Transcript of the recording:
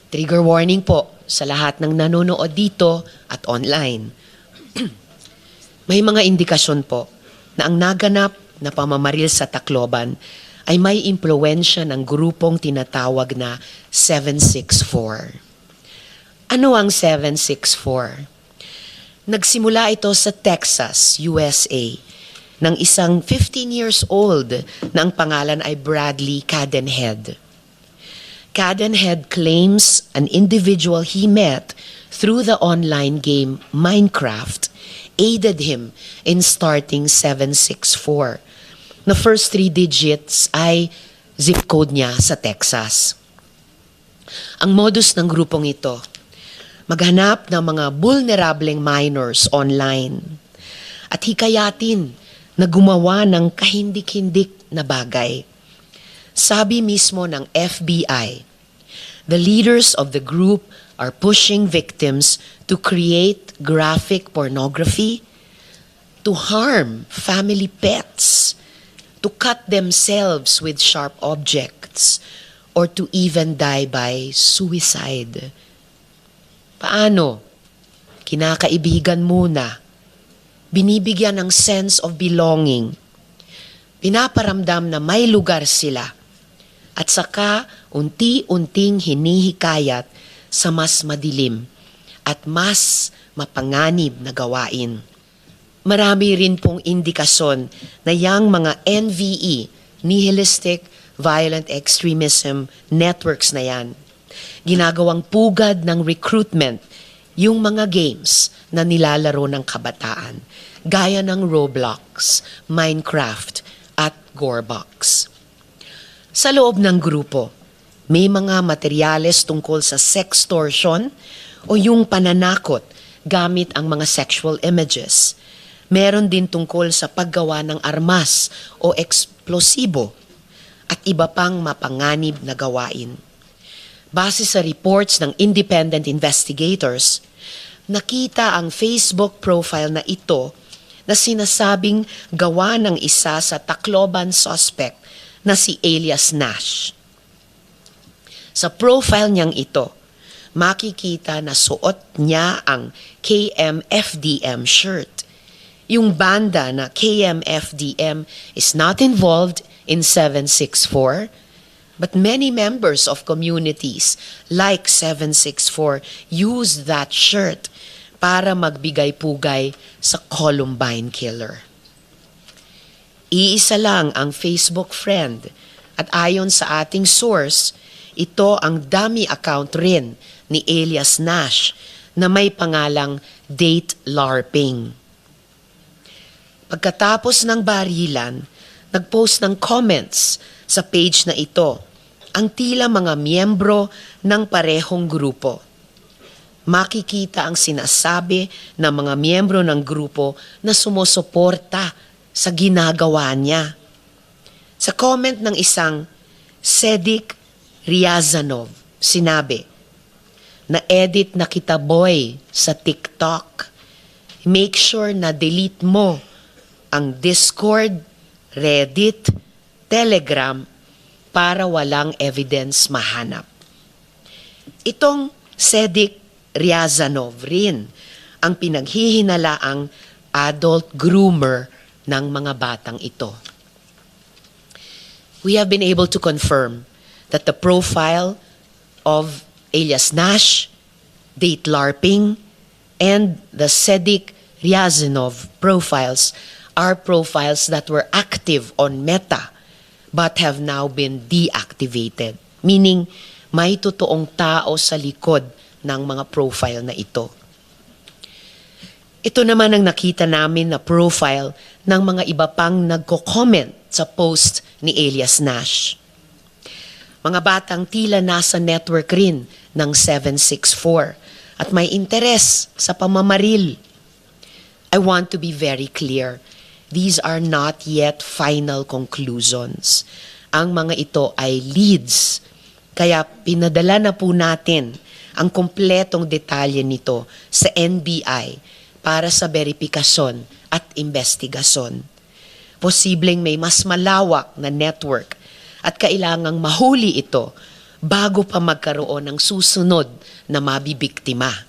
Trigger warning po sa lahat ng nanonood dito at online. May mga indikasyon po na ang naganap na pamamaril sa Tacloban ay may impluwensya ng grupong tinatawag na 764. Ano ang 764? Nagsimula ito sa Texas, USA, ng isang 15 years old na ang pangalan ay Bradley Cadenhead. Cadenhead claims an individual he met through the online game Minecraft aided him in starting 764. The first 3 digits ay zip code niya sa Texas. Ang modus ng grupong ito, maghanap ng mga vulnerableng minors online at hikayatin na gumawa ng kahindik-hindik na bagay. Sabi mismo ng FBI, the leaders of the group are pushing victims to create graphic pornography, to harm family pets, to cut themselves with sharp objects, or to even die by suicide. Paano? Kinakaibigan muna. Binibigyan ng sense of belonging. Pinaparamdam na may lugar sila. At saka unti-unting hinihikayat sa mas madilim at mas mapanganib na gawain. Marami rin pong indikasyon na yang mga NVE, nihilistic violent extremism networks na yan, ginagawang pugad ng recruitment yung mga games na nilalaro ng kabataan, gaya ng Roblox, Minecraft, at Gorebox. Sa loob ng grupo, may mga materyales tungkol sa sextortion o yung pananakot gamit ang mga sexual images. Meron din tungkol sa paggawa ng armas o eksplosibo at iba pang mapanganib na gawain. Base sa reports ng independent investigators, nakita ang Facebook profile na ito na sinasabing gawa ng isa sa Tacloban suspect na si Elias Nash. Sa profile niyang ito, makikita na suot niya ang KMFDM shirt. Yung banda na KMFDM is not involved in 764, but many members of communities like 764 use that shirt para magbigay-pugay sa Columbine killer. Iisa lang ang Facebook friend at ayon sa ating source, ito ang dummy account rin ni Elias Nash na may pangalang Date LARPing. Pagkatapos ng barilan, nagpost ng comments sa page na ito ang tila mga miyembro ng parehong grupo. Makikita ang sinasabi ng mga miyembro ng grupo na sumusuporta sa ginagawa niya. Sa comment ng isang Sedik Riazanov, sinabi, na-edit na kita boy sa TikTok. Make sure na delete mo ang Discord, Reddit, Telegram para walang evidence mahanap. Itong Sedik Riazanov rin ang pinaghihinalaang adult groomer ng mga batang ito. We have been able to confirm that the profile of Elias Nash, Date LARPing, and the Sedik Riazanov profiles are profiles that were active on Meta but have now been deactivated. Meaning, may totoong tao sa likod ng mga profile na ito. Ito naman ang nakita namin na profile ng mga iba pang nagko-comment sa post ni Elias Nash. Mga batang tila nasa network rin ng 764 at may interes sa pamamaril. I want to be very clear. These are not yet final conclusions. Ang mga ito ay leads. Kaya pinadala na po natin ang kompletong detalye nito sa NBI para sa beripikasyon at investigasyon. Posibleng may mas malawak na network at kailangang mahuli ito bago pa magkaroon ng susunod na mabibiktima.